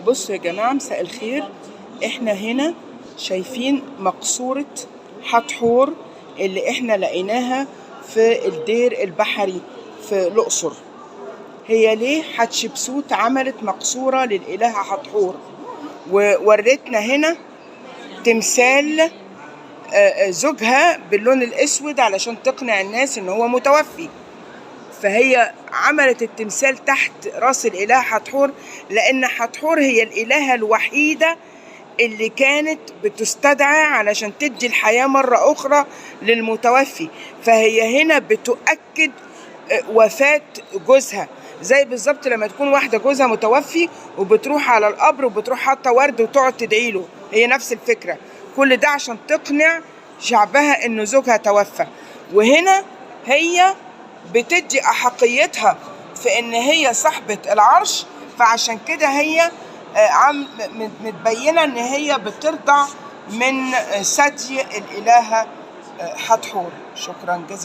بصوا يا جماعة، مساء الخير. احنا هنا شايفين مقصورة حتحور اللي احنا لقيناها في الدير البحري في الأقصر. هي ليه حتشبسوت عملت مقصورة للإلهة حتحور؟ وورتنا هنا تمثال زوجها باللون الأسود علشان تقنع الناس إن هو متوفي. فهي عملت التمثال تحت راس الإله حتحور، لأن حتحور هي الإلهة الوحيدة اللي كانت بتستدعى علشان تدي الحياة مرة أخرى للمتوفي. فهي هنا بتؤكد وفاة جوزها، زي بالظبط لما تكون واحدة جوزها متوفي وبتروح على القبر وبتروح حاطة ورد وتقعد تدعي له. هي نفس الفكرة، كل ده عشان تقنع شعبها إنه زوجها توفى. وهنا هي بتدي أحقيتها في إن هي صاحبة العرش، فعشان كده هي متبينة إن هي بترضع من ثدي الإلهة حتحور. شكرا جزيلا.